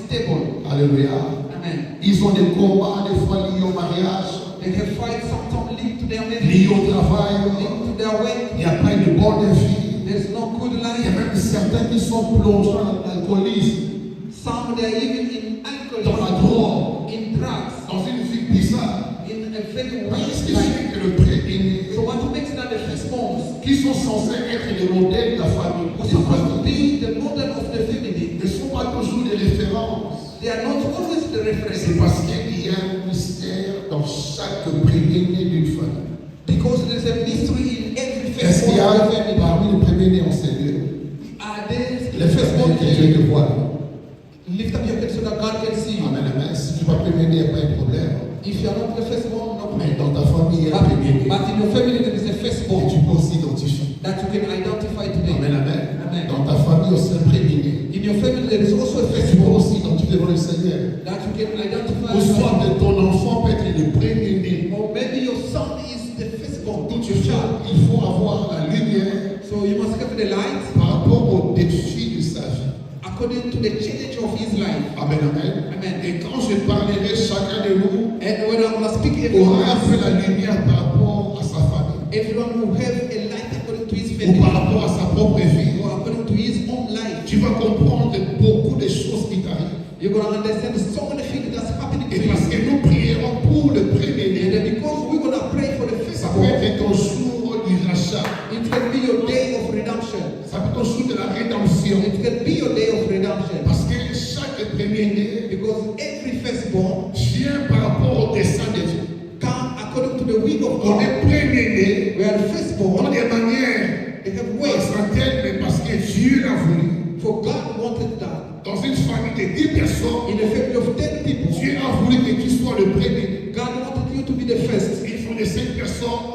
stable. Alléluia. Amen. Ils ont des combats, des fois liés au mariage, They have fights sometimes linked to their marriage, liés au travail. linked to their work. Il n'y a pas une bonne vie. There's no good Il y a life. même certains qui sont plongés dans l'alcoolisme, Some they are even in dans la alcohol, drogue, in drugs, dans une vie bizarre. in a very Qu'est-ce qui weird life. fait que le premier-né, So what makes that the firstborns, qui sont censés être les modèles de la famille, who are supposed to be the model of the family, ne sont pas toujours des références? they are not always the reference. C'est parce qu'il y a un mystère dans chaque premier-né d'une famille. Because there's a mystery in every Est-ce qu'il y firstborn a of the family. parmi les premiers-nés en ces lieux? Are they Les firstborn que Dieu te voit. Lift up your head so that God can see you. Amen, amen. Si tu n'es pas premier-né, il n'y a pas de problème. If you are not the firstborn, no Mais problem. dans ta famille, il y a un premier-né. But in your family there is a Et firstborn tu peux aussi identifier. that you can identify today. Amen, amen. Amen. Dans ta famille aussi un premier-né. In your family there is also a Et tu peux firstborn aussi identifier devant le Seigneur. that you can identify. Ou soit de ton enfant peut être le premier-né. Or maybe your son is the firstborn, Donc your child. il faut avoir la lumière So you must have the light par rapport au défi de sa vie. according to the challenge of his life. Amen, amen. Amen. Et quand je parlerai, chacun de nous And when I'm going to speak, aura fait la lumière par rapport à sa famille. everyone will have a light according to his Ou family par rapport à sa propre vie. or according to his own life. Tu vas comprendre beaucoup de choses qui t'arrivent. You're going to understand so many things that's happening to Et parce you. que nous prierons pour le And premier-né. then because we're going to pray for the Ça peut firstborn, être ton jour du rachat. it can be your day of redemption. Ça peut être ton jour de la rédemption. It can be your day of redemption. Parce que chaque premier-né Because every firstborn vient par rapport au dessein de Dieu. come according to the will of On God. est premier-né We are dans firstborn. des manières They have ways. accidentelles, mais parce que Dieu l'a voulu. For God wanted that. Dans une famille de 10 personnes, In a family of 10 people, Dieu a voulu que tu sois le premier. God wanted you to be the first. Il faut de 5 personnes,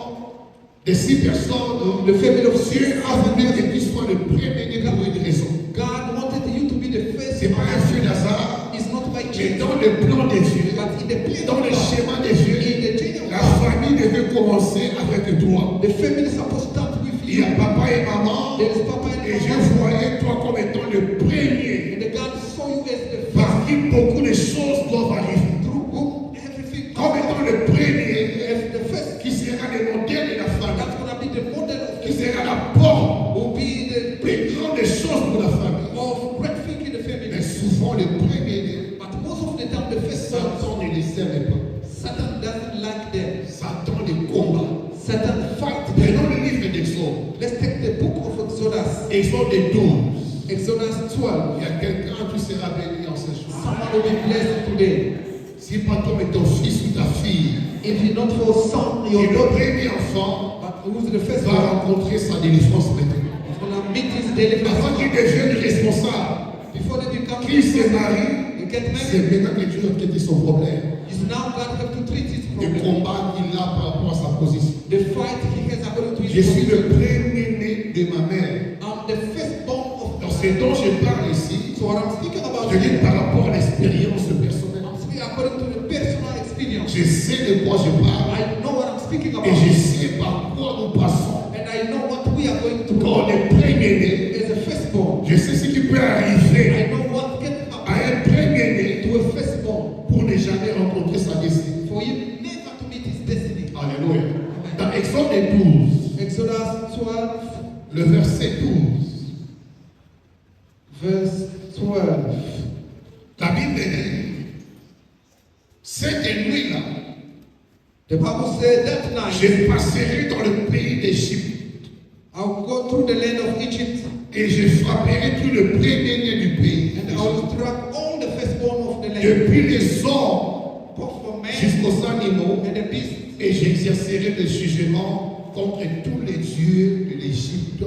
de 6 personnes. The family of Dieu 6 a voulu que tu sois le premier pour une raison. God wanted you to be the first. Ce n'est pas un fait d'hasard, It's not by mais chance. dans le plan de Dieu, But in the plan dans of le God, schéma de Dieu, in the journey of la God, famille devait commencer avec toi. the family is supposed to start with Il y you. a papa et maman, There is Papa et and je Mama. voyais toi comme étant le premier. And the God saw you as the first. Parce que beaucoup de choses doivent arriver. Through whom everything Comme comes. étant le premier, As the first. qui sera le modèle de la famille, That's going to be the model of qui the sera la porte will be the des grandes choses pour la famille. of great thing in the Mais family. souvent, le premier, But most of the time, the first son, Satan ne les aime pas. Satan doesn't like them. Satan les combat. Satan fight them. Prenons le livre d'Exode. Let's take the book of Exodus. Exode 12. Exodus 12. Il y a quelqu'un qui sera béni en ce jour. Someone will be blessed today. Si pas toi, mais ton fils ou ta fille, If you're not for son, et your le daughter, premier enfant but who's the first va one, rencontrer sa délivrance maintenant. is going to meet his deliverance. Avant qu'il devienne responsable, Before they become qu'il se marie, you get c'est married, maintenant que Dieu a traité son problème. is now God have to treat his Le problem. combat qu'il a par rapport à sa position. The fight he has according to Je his suis le position. premier-né de ma mère. I'm the firstborn of Dans ce dont je parle ici, So what I'm speaking about je dis here, par rapport à l'expérience personnelle. I'm speaking according to the personal experience. Je sais de quoi je parle I know what I'm speaking about. et je sais par quoi nous passons. And I know what we are going to Quand on do est premier-né, as a firstborn. je sais ce qui peut I arriver know what can à happen un premier-né to a firstborn pour ne jamais rencontrer sa destinée. for him never to meet his destiny. Alléluia. Dans Exode 12, Exodus 12, le verset 12, verse 12. la Bible dit, cette nuit-là, The Bible said that night, je passerai dans le pays d'Égypte I'll go through the land of Egypt et je frapperai tout le premier-né du pays, and I'll strike all the firstborn of the land, depuis les hommes both for man jusqu'aux animaux, and the beasts, et j'exercerai le jugement contre tous les dieux de l'Égypte.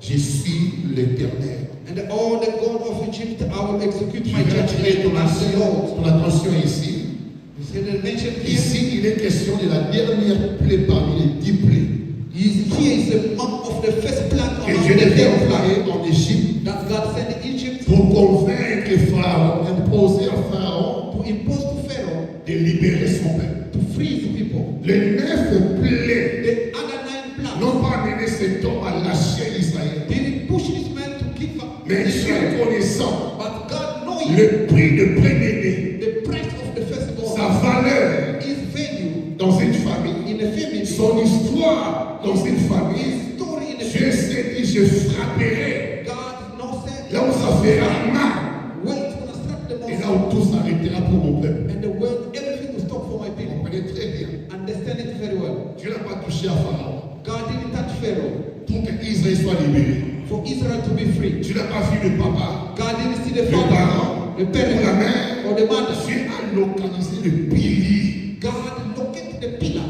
Je suis l'Éternel. and all the God of Egypt I will execute Je my vais attirer judgment as the Lord. ton attention ici. You see the mention here? Ici, il est question de la dernière plaie parmi les 10 plaies Here is the mark of the first plague que among Dieu the devait 10 plagues envoyer en Égypte that God sent in Egypt pour convaincre Pharaon, imposer à Pharaon to impose to Pharaoh de libérer son peuple. to free the people. Les 9 plaies The other 9 plagues n'ont pas amené cet homme à lâcher Israël. didn't push this man to give up Mais Israel. Dieu connaissant, But God knowing le prix de premier-né, the price of the firstborn, sa valeur his value dans une famille, in a family, son histoire dans une famille. his story in a Dieu family. s'est dit, je frapperai God now said, là où ça fera mal where it's going to stop the et là most, où tout s'arrêtera pour mon peuple. and the world, everything will stop for my Vous people. comprenez très bien. Understand it very well. Dieu n'a pas touché à Pharaon God didn't touch Pharaoh pour que Israël soit libéré. for Israel to be free. Tu n'as pas vu le papa, God didn't see the le father, parent, the ou la parent, mère. or the mother. Dieu a localisé le pilier. God located the pillar.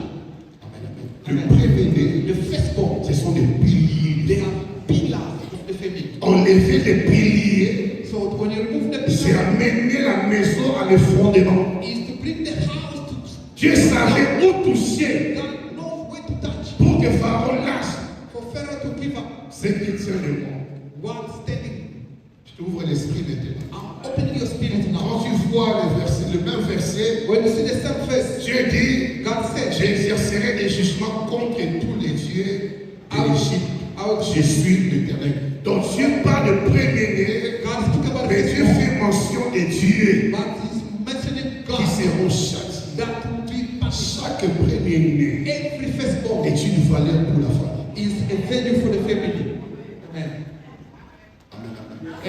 Le prévenu, The firstborn, ce sont des piliers. they are pillars of the family. Enlever les piliers, So when you remove the c'est pillar, amener la maison à le fondement. is to bring the house to. Dieu savait où toucher God knows where to touch. pour que Pharaon lâche For Pharaoh to give up. ce qui tient le monde. While standing, Je t'ouvre l'esprit maintenant. I'm opening your spirit now. Quand tu vois le même verset, When you see the same face, Dieu dit, God said, j'exercerai des jugements contre tous les dieux de l'Égypte. Je suis l'Éternel. Donc Dieu parle de premier-né, God speak about mais the Dieu firstborn, fait mention des dieux but he's mentioning qui God seront châtiés. that will be punished. Chaque premier-né Every firstborn est une valeur pour la famille. is a value for the family. Amen.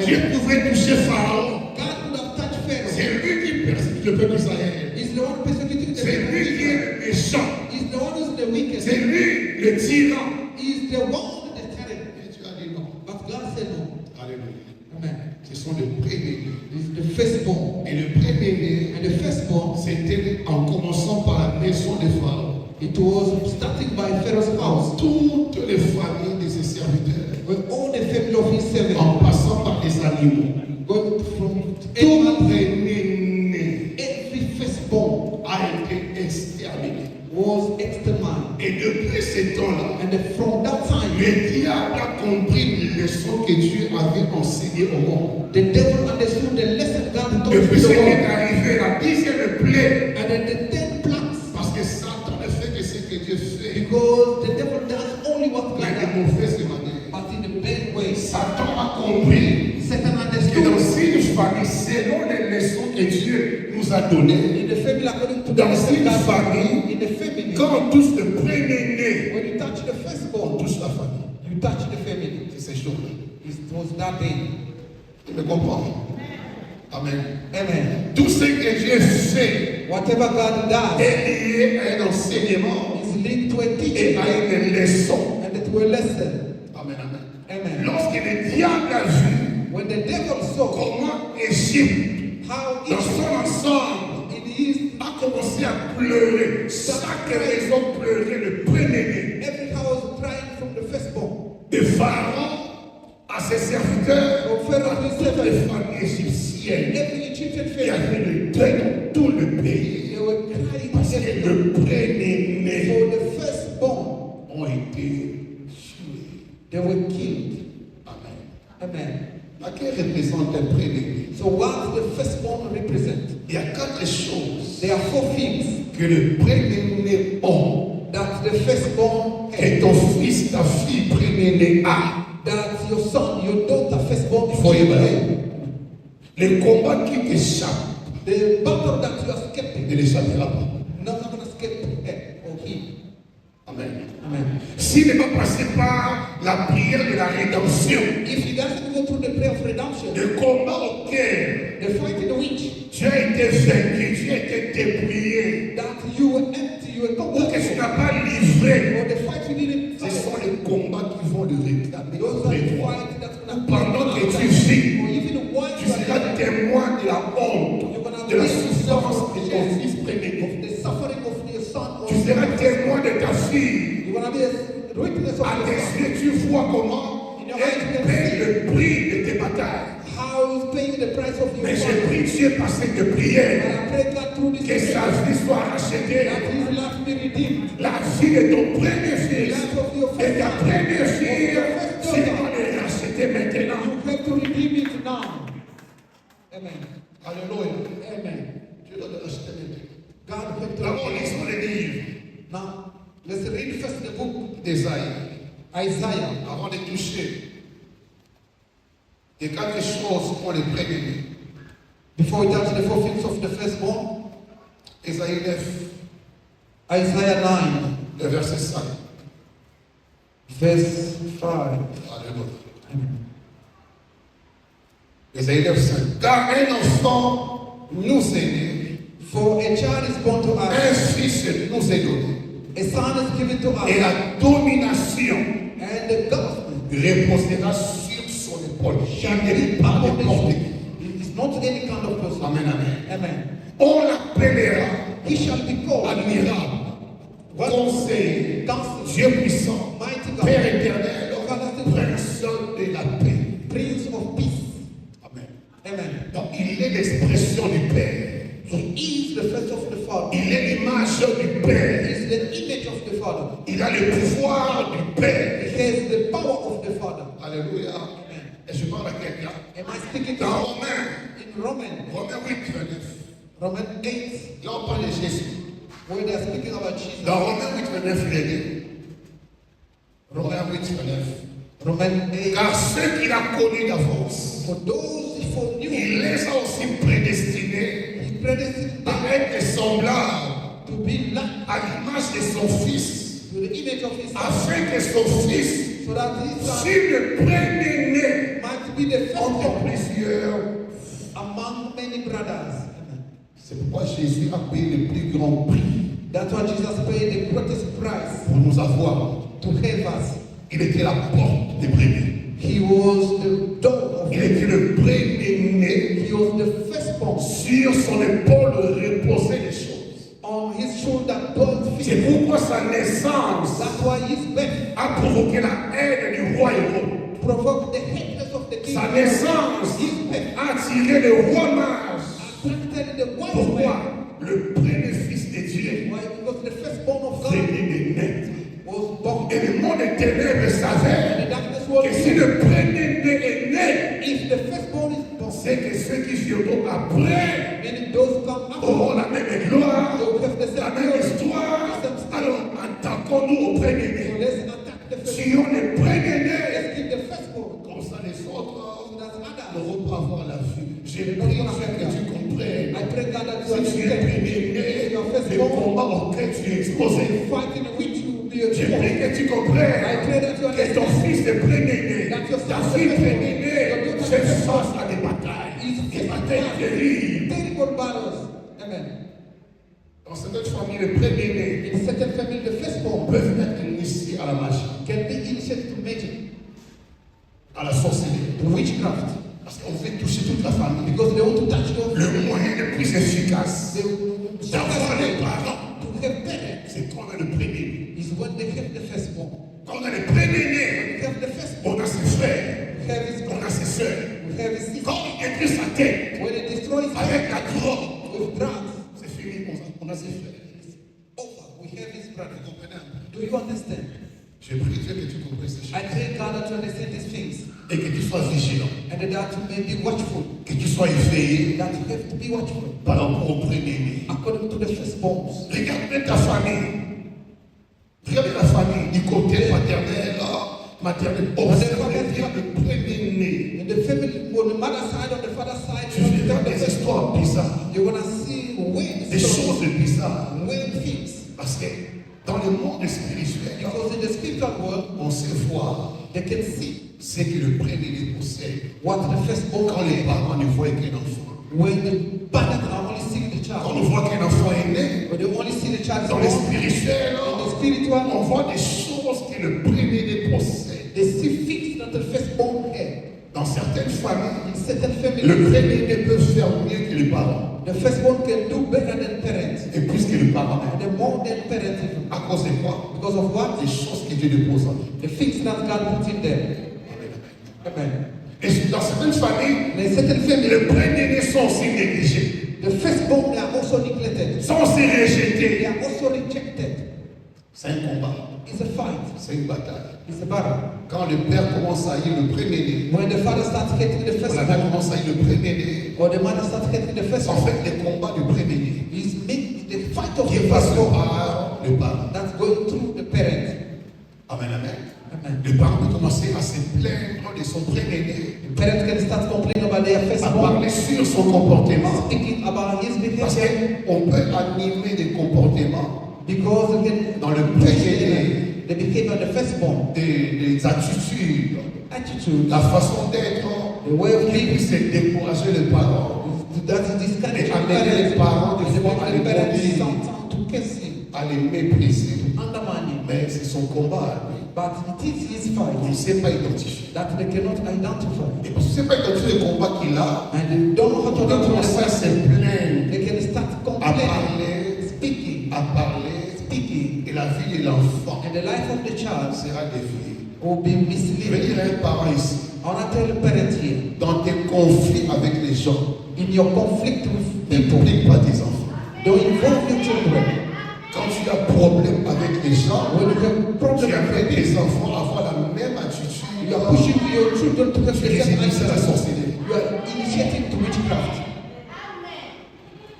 Dieu pouvait toucher Pharaon. God would have touched Pharaoh. C'est lui qui persécute le peuple d'Israël. He's the one persecuting the C'est lui qui people. est le méchant. He's the one who's the wicked. C'est lui le tyran. He's the one with the terror. Et tu as dit non. But God said no. Alléluia. Amen. Ce sont les premiers-nés. He's the firstborn. Et le premier-né, And the firstborn, c'était en commençant par la maison de Pharaon. it was starting by Pharaoh's house. Toutes les familles de ses serviteurs, With all the family of his servants. en passant par les animaux. Going from Tout animals, premier-né every firstborn a été exterminé. was exterminated. Et depuis ce temps-là, And from that time, le diable a compris les leçons que Dieu avait enseignées au monde. the devil understood the lesson God taught Depuis ce the qui est world. arrivé, la 10e plaie, And then the 10 plagues, parce que Satan ne fait que ce que Dieu fait, because the devil does only what God mais de does, mauvaise manière. but in a bad way. Satan a compris Satan que dans understood une famille, selon les leçons que Dieu nous a données, in the family according to the dans lesson une God famille, in the family, quand on touche le premier-né, when you touch the on firstborn, touche la famille. you touch the family. C'est ces jours-là. It was that day. Tu me comprends? Amen. Amen. Tout ce que Dieu fait Whatever God does est lié à un enseignement is linked to a et teaching à une leçon. and to a lesson. Amen, amen. Amen. Lorsque le diable a vu When the devil saw comment Égypte, how dans Egypt son ensemble, in his a commencé à pleurer, chaque maison pleurait le premier-né every house crying from the firstborn, de Pharaon à ses serviteurs, from Pharaoh à to his toutes les servants, familles égyptiennes. every Egyptian Il y family, avait le deuil dans tout le pays they were crying parce que together le premier-né for the firstborn. ont été tués. They were killed. Amen. Amen. À qui représente un premier-né? So what the firstborn represent? Il y a 4 choses There are 4 things que le premier-né ont, that the firstborn que has, ton fils, ta fille premier-né a. that your son, your daughter, firstborn Il faut y children, aller. Les combats qui t'échappent the battle that you are escaping, ne l'échappera pas. not going to escape her or him. Amen. Amen. S'il n'est pas passé par la prière de la rédemption, If he doesn't go through the prayer of redemption, le combat au cœur, the fight in which tu as été vaincu, tu as été dépouillé, that you were empty, you were ou que tu complete, n'as pas livré, or the fight you didn't ce sont fight, les combats qui vont le réclamer those are auprès the de toi. fight that's going to Pendant que tu vis, or even while tu you are seras there, témoin de la honte, de la souffrance de ton fils premier-né. of the suffering of your son, or Tu seras témoin de ta fille. you're going to be a witness of À your tes son. yeux, tu vois comment elle paye le prix de tes batailles. How is paying the price of your Mais son. je prie Dieu par cette prière And I pray God through this que sa prayer, vie soit rachetée. that his life be redeemed. La vie de ton premier The fils life of your et ta first première son, fille, of your first c'est daughter. de les racheter maintenant. You have to redeem it now. Amen. Alléluia. Amen. Dieu doit te racheter maintenant. God have to D'abord, redeem lisons le livre it. Now, let's read first the book d'Ésaïe Isaiah. avant de toucher. Il y a quelque chose pour les premiers. Before we touch the four fifths of the firstborn, Ésaïe 9, Isaiah 9, le verset 5. verse 5. Alléluia. Ésaïe 9, 5. Car un enfant nous est né, For a child is born to un us, fils nous est donné, a son is given to et us, la domination and the government reposera sur son épaule. Il n'est pas n'importe qui. It is not any kind of person. Amen, amen. Amen. On l'appellera He shall be called admirable, conseiller, Dieu puissant, Mighty God, Père éternel, Prince de la paix. Prince of Peace. Amen. Amen. Donc il est l'expression du Père. He is the face of the Father. Il est l'image du He Père. is the image of the Father. Il a le pouvoir du Père. He has the power of the Father. Alléluia. Et je parle à quelqu'un. Am I speaking to Dans you? Romains, In Romans, Romains 8, 29. Romans 8, Là on parle de Jésus. where they are speaking about Jesus. Dans Romains 8, 29, il est dit. Romains 8, 29. Romans 8, Car ceux qu'il a connus d'avance, for those he foreknew, il les a aussi prédestinés he predestined à them être semblables to be like à l'image de son Fils, to the image of his Son, afin que son Fils, so that his Son s'il le premier-né might be the entre firstborn plusieurs. among many brothers. Amen. C'est pourquoi Jésus a payé le plus grand prix That's why Jesus paid the greatest price pour nous avoir. to have us. Il était la porte des brebis. He was the door of Il était le premier-né. He was the firstborn. Sur son épaule reposaient les choses. On his shoulder dwelt C'est fear. pourquoi sa naissance That's why his birth a provoqué la haine du roi Hérode. provoked the hatred of the king. Sa naissance His birth a attiré le roi mage. attracted the wise Pourquoi? man. Le premier fils de Dieu Why? Because the firstborn of God venait de naître. was born. Et le monde des ténèbres savait And the darkness was que si le premier-né est né, if the firstborn is born, c'est que ceux qui viendront après then those come after auront la même gloire, they will have the la same même glory. histoire. Alors, attaquons-nous au So premier-né. let's attack the Si firstborn. on est premier-né, Let's kill the firstborn. comme ça les autres So that others. n'auront pas avoir la vue. J'ai prié que tu comprennes. I pray God that you Si tu es understand. premier-né, Your le firstborn, combat auquel tu es exposé. fighting which you will be J'ai exposed. prié que tu I comprennes pray that you que ton understand. fils est premier-né, That your ta son fille is premier-née, your fait daughter face à des batailles. Des batailles terribles. terrible battles. Amen. Dans cette famille, le premier-né In certain family, the firstborn peuvent être initiés à la magie, can be initiated to magic, à la sorcellerie. to witchcraft, Parce qu'on veut toucher toute la famille. because they want to touch your Le moyen le plus efficace d'avoir les to parents, have parents c'est quand on a le premier-né. is when they have the firstborn. Quand on a le premier-né, We have the firstborn. on a ses frères, We have his on a brothers. ses soeurs. We have his sisters. Quand il détruit sa tête When it destroys avec la drogue, with drugs, c'est fini, on a ses frères. over. We have his brothers. Vous comprenez un peu? Do you understand? Je prie Dieu que tu comprennes ces I choses pray God that you understand these things et que tu sois vigilant, and that you may be watchful. que tu sois éveillé That you have to be watchful par rapport au premier-né. according to the firstborns. Regarde bien ta famille. Regarde la famille du côté paternel, maternel. Observe bien le premier-né. In the family, on the mother's side, on the father's side, Tu verras des histoires bizarres, you're gonna see weird des stories, choses bizarres. weird things. Parce que dans le monde spirituel, Because in the spiritual world, on sait voir they can see ce que le premier-né possède. what the firstborn Quand les can. parents ne voient qu'un enfant, When the parents are only seeing the quand child, on voit qu'un enfant est né, when they only see the child dans le born, spirituel, in the spiritual, on voit des choses que le premier-né possède. they see things that the firstborn had. Dans certaines familles, In certain le families, premier-né peut faire mieux que les parents. the firstborn can do better than parents, Et plus que les parents. and the more than parents even. À cause de quoi? Because of what? Des choses que Dieu dépose en eux. The things that God put in them. Amen. Et dans certaines familles, In a certain family, les premiers-nés sont aussi négligés, the firstborn they are also neglected. sont aussi They rejetés. are also rejected. C'est un combat, It's a fight. c'est une bataille. It's a battle. Quand le père commence à haïr le premier-né, When the father starts hating the ou la mère firstborn, commence à haïr le premier-né, or the mother starts hating the en firstborn, fait, les combats du premier-né is the fight of qui the passe firstborn par le parent. that's going through the parent. Amen, amen. Amen. Le parent peut commencer à se plaindre de son premier-né. The Parents can start complaining about their à firstborn, parler sur son comportement. speaking about his Parce behavior, qu'on peut animer des comportements, because you can dans le push péché, the behavior of the firstborn, des attitudes, attitude, la façon d'être, the way of qui living. puisse décourager les parents, That is discouraging et amener les parents des fois à les maudire, sometimes to curse him, à les mépriser. undermine him. Mais c'est son combat, lui. But it is his On ne fight sait pas identifier. that they cannot identify. Et parce que ne sait pas identifier le combat qu'il a, And they don't know how to on a identify commencé à the se fight. plaindre, They can start à complaining, parler, speaking, à parler, speaking, et la vie de l'enfant and the life of the child sera déviée. will be Je vais misleading. dire à un parent ici, I want to tell the parents here, dans tes conflits avec les gens, in your conflict with people, n'implique pas tes enfants. don't involve your children. Quand tu as problème avec les gens, When you have tu problem amènes with people, tes enfants à avoir la même attitude. you are pushing your children to have Tu the les same inities à la attitude. sorcellerie. You are initiating to witchcraft.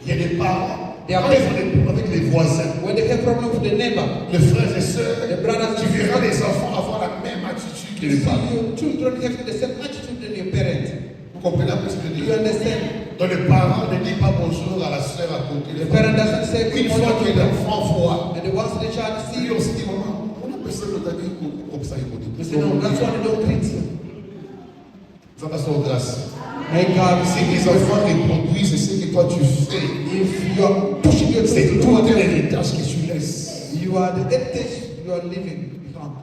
Il y a des parents, Des quand ils ont des problèmes avec les voisins, When they have problem with the neighbor, les frères et sœurs, the brothers tu and verras sisters, les enfants avoir la même attitude que you les see parents. your children having the same attitude than your parents. Vous comprenez un peu ce que je Do dis? you understand? Donc le parent ne dit pas bonjour à la sœur à côté. The parent doesn't say Une good fois que morning to them. l'enfant voit, And once the child il sees lui you, aussi dit maman, on appelle ça notre ami comme ça il you say no, that's why they don't treat you. Ça va sur grâce. May God Si see tes you. enfants reproduisent ce que toi tu fais, If you are pushing your c'est children to tout whatever, l'héritage que tu laisses. you are the heritage you are living behind.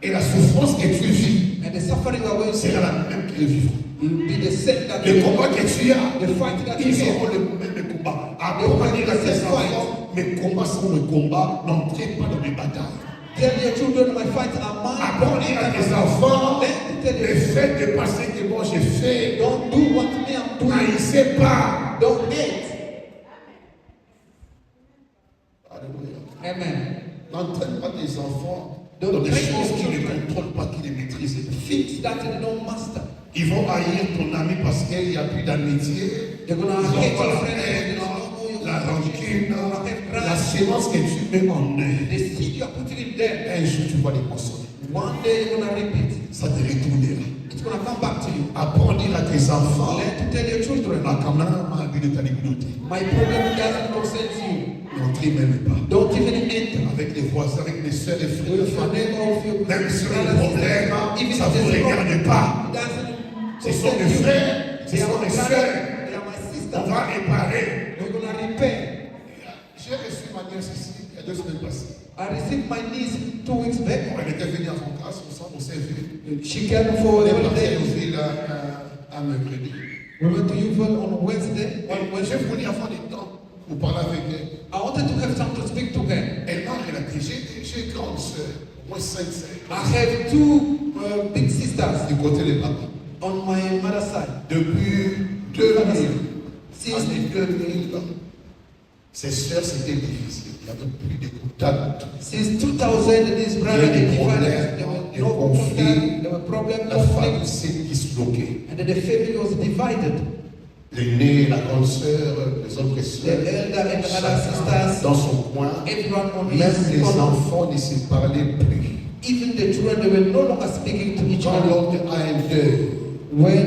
Et la souffrance que tu vis, And the suffering you are going c'est through la même qu'ils vivront. will be the same that Le you combat que tu as, the fight that you ils have. auront le même combat. Apprends à dire à tes enfants, mes combats sont mes combats, n'entrez pas dans mes batailles. Tell your children my fight are Apprends à dire à tes mine. enfants, Then tell le them, fait de passer que moi j'ai fait, don't do what me I'm doing. n'haïssez pas. Don't hate. Alléluia. Amen. N'entraîne pas tes enfants dans des choses qu'ils ne contrôlent pas, qu'ils ne maîtrisent pas. Things that they don't master. Ils vont haïr ton ami parce qu'il n'y a plus d'amitié. They're Ils gonna ont hate pas your la friend. haine, They're gonna know you. la rancune, la sémence que tu mets en eux. The seed you are putting in them. Un jour, tu vas les consommer. One day you're gonna repeat. Ça te retournera. It's gonna come back to you. Apprends à dire à tes enfants, Learn to tell your children. ma camarade m'a vu de ta communauté. My problem doesn't concern you. N'entrez même pas. Don't even enter. Avec les voisins, avec les soeurs, les frères, les With your familles. neighbor, with your Même sur les brothers, problèmes, even ça if ne vous there's regarde problem, pas. it doesn't Ce sont concern mes you. frères, ce They are sont my mes brothers, soeurs. they are my On sisters. va réparer. We're gonna repair. J'ai reçu ma nièce ici, il y a 2 semaines passées. I received my niece 2 weeks back. Elle était venue à son classe, on s'est vu. She came for On a est parti holiday. aux villes à mercredi. We went to Uval on Wednesday. J'ai voulu avoir du temps pour parler avec elle. I wanted to have time to speak to her. Elle m'a relaté, j'ai une grande soeur, moi 5 sœurs. I have 2 big sisters Du côté de papa. on my mother's side. Depuis 2000, Since, année 2000, ces sœurs c'était difficile. Il y avait plus de contact. since 2000, these brothers Il y a des they problèmes, divided. There des were no conflits. contact. There were problems, La famille conflicts, s'est disloquée. and then the family was divided. L'aînée, la grande sœur, les autres The sœurs, elder and the other chacun sisters, dans son coin. everyone on Même his les corner. enfants ne se parlaient plus. Even the children, they were no longer speaking to each Quand other. l'autre a un deuil, When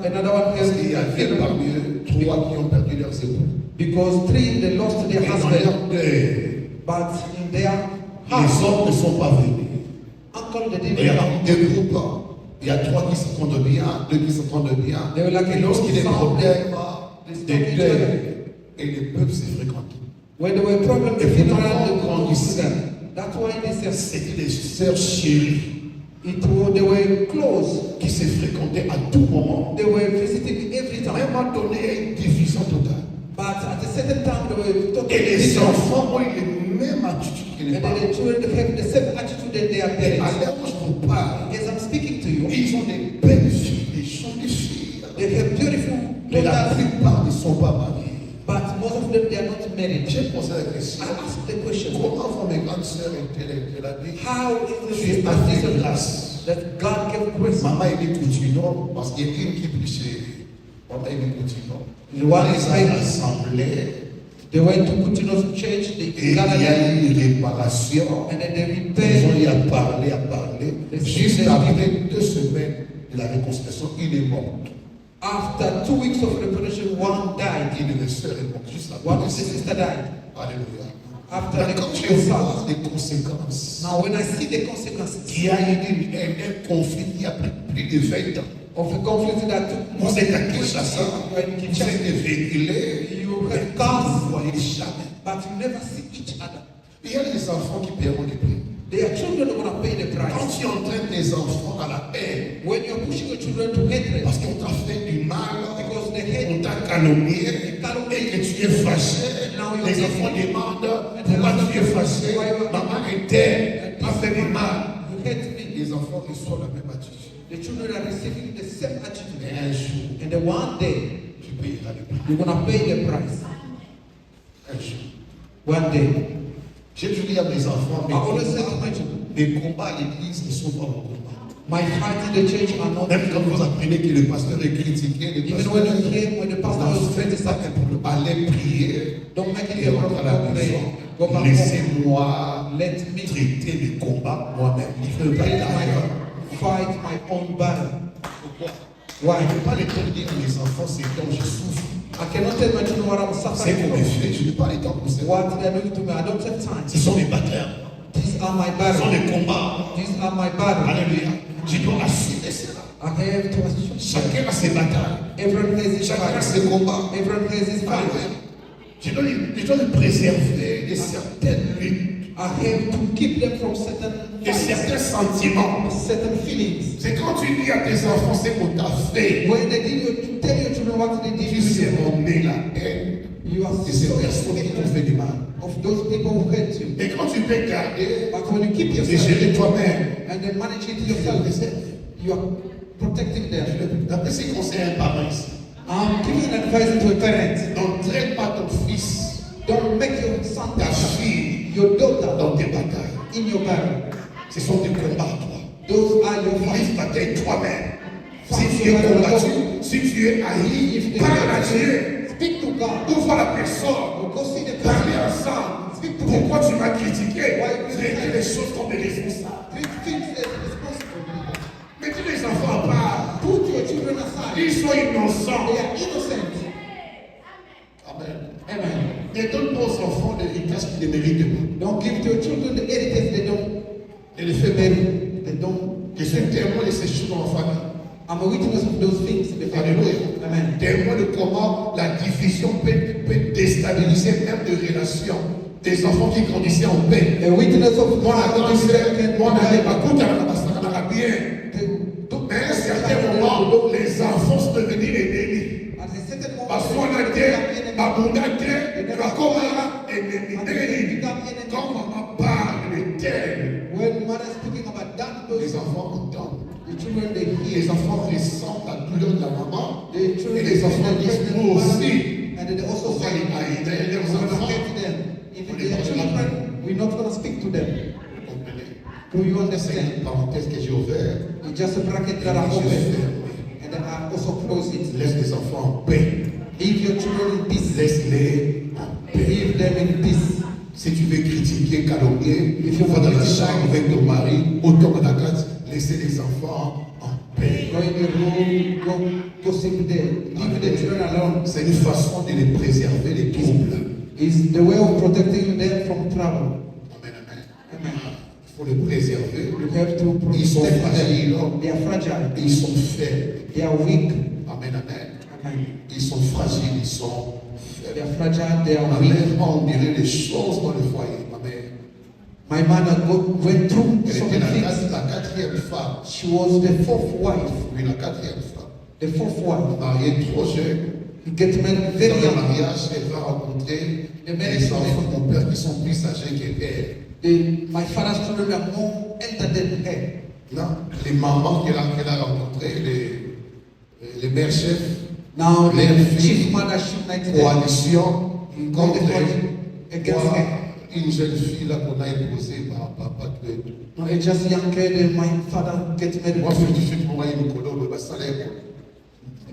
another one parce has qu'il y a deux parmi eux, 3 qui ont perdu leurs époux. because 3 they lost their Et dans husband, leur deuil, but in their les house, autres ne sont pas venus. uncle they Et il didn't y a come. deux groupes. Il y a 3 qui s'entendent bien, 2 qui s'entendent bien. They were like Et lorsqu'il y a des problèmes, they des stop each deuils, other. et les peuples se fréquentent. When there were problems, Et they pourtant, around the quand group ils s'aiment, together. That's why they said c'était des sœurs chéries they were close. qui se fréquentaient à tout moment. They were visiting every À un time. moment donné, il y a une division totale. But at a certain time, they were Et totally les different. enfants ont eu les mêmes attitudes que les And parents. then the children have the same attitude that their Et à parents. l'heure où je vous parle, As I'm speaking to you, ils ont des belles filles, des jolies filles. they have beautiful Mais la daughters, plupart ne sont pas mariés. but most of them they are not married. J'ai posé la question. I asked the question, Comment vont mes grandes sœurs et elle a dit, how is tu it es avec that grâce. God gave grace? Maman est dit continuons, parce qu'il y a une qui prêchait. Maman est dit continuons. The one On is les a saying, rassemblés they went to Kutinos Church, et they il y a gathered, eu réparation. and then they Ils ont repaired. eu à parler. Juste après 2 semaines, de la réconciliation, il est mort. After 2 weeks of reconciliation, one died. Une de mes sœurs est morte juste après. One of the sister died. Alléluia. After Mais the quand je reconciliation. vois les conséquences, Now, when I see the consequences il y a eu un conflit il y a plus de 20 ans. of the conflict that took Vous more êtes à than 20 Kinshasa, when vous Kinshasa, êtes véhiculés, you mais have quand cars, vous ne voyez jamais. but you never see each other. Il y a des enfants qui paieront les prix. Their children are going to pay the Quand price. tu entraînes tes enfants à la haine, When you're pushing your children to hatred, parce qu'on t'a fait du mal, because they hate on t'a calomnié, et que tu es fâché, les enfants demandent pourquoi tu es fâché, maman était, m'a fait du mal. you hate me. Les enfants reçoivent la même attitude. The children are receiving the same attitude. Mais un jour, And then one day, tu payeras le prix. you're going to pay the price. Un jour. One day. J'ai toujours dit à mes enfants, I always say to my children, mes combats à l'église ne sont pas mon combat. my fight in the church are not. Même quand vous apprenez que le pasteur est critiqué, le Even pasteur when you hear when the pastor is faites ça criticized, pour aller prier don't make it et a rentrer à la problem. maison. Go back home. Laissez-moi Let me traiter mes combats moi-même. Il faut pas fight d'ailleurs. my own battle. Pourquoi? Why? Je ne peux pas les temps dire à mes enfants, c'est quand je souffre. I cannot tell my children what I'm C'est suffering qu'on me from. fait. Je n'ai pas les temps pour ça. What they're doing to me, I don't have time. Ce sont mes batailles. These are my Ce sont battles. les combats. These are my battles. Alléluia. Je dois assumer cela. I have to assume. Chacun a ses batailles. Everyone has his Chacun a ses fight. combats. Everyone has his fight. Alléluia. Je dois les préserver de certaines luttes, I have to keep them from certain de fights, certains sentiments. certain feelings. C'est quand tu dis à tes enfants ce qu'on t'a fait. When they did you tell your children what they did Tu to sais you, emmener la haine you are de ces so personnes qui t'ont fait du mal. of those people who hate you. Et quand tu peux garder But when you keep et yourself gérer toi-même, and then manage it tu le yourself, préserves. you are protecting them. D'après ces conseils, un parent ici. I'm giving an advice to a parent. N'entraîne pas ton fils, Don't make your son ta fille, your daughter dans tes batailles. in your battle. Ce sont des combats, toi. Those are your Fais fights. bataille toi-même. Si tu es combattu, si tu es haï, parle à Dieu. Speak to God. Ouvre la personne. Or go see the Parlez person. ensemble. Speak to them. Pourquoi tu m'as critiqué? Why? Traitez les choses comme des responsables. Treat things as responsible. Mettez les enfants à part. Put your children aside. Ils sont innocents. They are innocent. Amen. Amen. Ne donne pas aux enfants des héritages qu'ils ne méritent pas. Don't give to your children the heritage they don't Ne les fais pas. merit. They don't. Je suis témoin de ces choses dans ma famille. I'm a witness of those things in the family. Alléluia. Amen. Témoin de comment la division peut déstabiliser même des relations. Des enfants qui grandissaient en paix. A witness of Moi, la grande sœur, moi, on n'avait pas the- compte à la bien. Mais à un certain moment, les enfants sont devenus ennemis. At a certain moment, Parce qu'on a été, abondante, Rakoma, ennemi. Quand maman parle de tel, when mother is speaking about that les person, enfants entendent. the children they Les hear. enfants ressentent la douleur de la maman. The Et children les enfants they disent, feel nous the aussi. pain, and then they also On va say, les haïr. D'ailleurs, leurs we're going to enfants, hate them. If on they les are parle children, we're not going to speak to them. vous comprenez? Do you C'est understand? une parenthèse que j'ai ouverte. It's just a bracket that I Je open, ferme. and then I also close it. Laisse les enfants en paix. Leave your children in peace. Laisse-les en paix. Leave them in peace. Si tu veux critiquer, calomnier, If il you faut dans la criticize- chambre avec ton mari, autant que la case, laissez les enfants en paix. Go in the room, go sit there. Leave the children alone. C'est une façon de les préserver des troubles. It's the way of protecting them from trouble. Amen, amen. Amen. Il faut les préserver. You have to Ils sont protect fragiles. them. They are fragile. Ils sont faibles. They are weak. Amen, amen. Amen. Ils sont fragiles, ils sont They faibles. are fragile. They are Ma weak. mère on dirait les choses dans le foyer. Ma mère, My mother went through elle so était many things. la quatrième femme. She was the fourth wife. Oui, la quatrième femme. The fourth wife. Mariée trop jeune. He get married Dans very le young. mariage, elle va rencontrer les enfants de mon père qui sont plus âgés qu'elle. My father's children are more elder than her. Non, les mamans qu'elle a rencontrées, les mères chefs, Now Les the filles, chief mother she united them. coalition contre Against moi, her. une jeune fille là qu'on a épousée par papa tout et tout. No, it's just young kid. My father get married. Moi, je suis pour moi, il me connaît, mais ça l'est.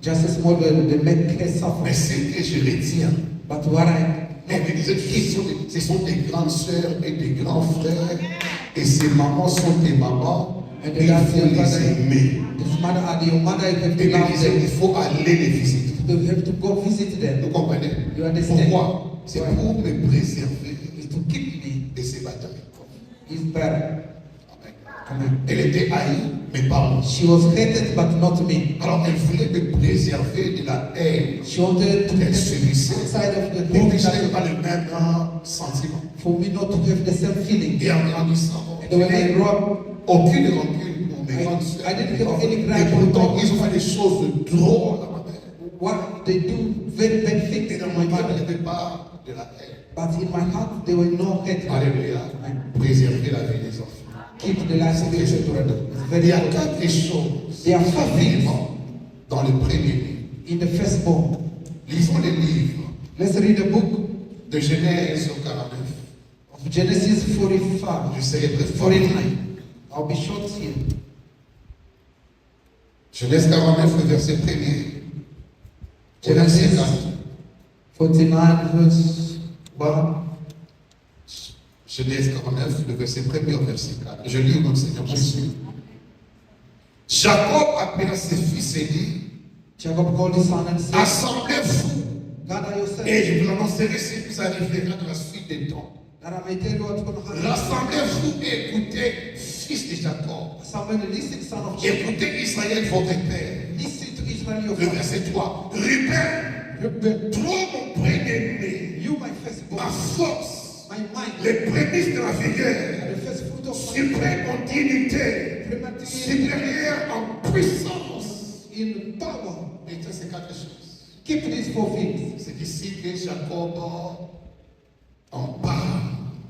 Just a small girl, they make her Mais suffer. c'est que je retiens. But what I Elle me disait, ce sont des grandes sœurs et des grands frères, et ces mamans sont des mamans, And Et il that's faut your les father. aimer. His mother and your mother, you have Et to il love disait, il them. faut aller les visiter. You have to go visit them. Vous comprenez? You understand? Pourquoi? C'est pour me préserver It's to keep me. de ces batailles. Is better. Amen. Elle était haïe, mais pas moi. She was hated, but not me. Alors elle voulait me préserver de la haine She wanted to qu'elle get subissait. outside of the Pour que thing je n'aie that, pas le même sentiment. for me not to have the same feeling. Et en grandissant, And when I grew up, aucune rancune pour mes grandes sœurs. I didn't have any Et grudge. pourtant, ils ont fait des choses drôles à ma mère. What they do, very bad things Et to dans my mon cœur, il n'y mother. avait pas de la haine. But in my heart, there were no hate. Alléluia. Préserver la vie des enfants. Keep the lives of the children. It's Il very y a important. quatre choses There are four things dans le premier. in the firstborn. Lisons les livres Let's read the book de Genèse au 49. of Genesis 45. Je serai très fort. 49. I'll be short here. Genèse 49, le verset 1er. Genesis 49, verse 1. Genèse 49, le verset 1er au verset 4. Je lis au nom du Seigneur Jésus. Jacob appela ses fils et dit, Jacob called his son and said, assemblez-vous, gather yourselves, et je vous l'annoncerai ce qui vous arrivera dans la suite des temps. that I may tell you what's going to happen. Rassemblez-vous et écoutez, fils de Jacob. Somebody listen, son of Jacob. Écoutez Israël, votre père. Listen to Israel, your Le father. verset 3. Ruben, toi mon premier-né, You, my firstborn, ma force, my mind, les prémices de la vigueur, and the first fruit of my suprême en dignité, premature supérieur en puissance. in power. Et ça, c'est quatre choses. Keep these four things. C'est ici que Jacob en parle.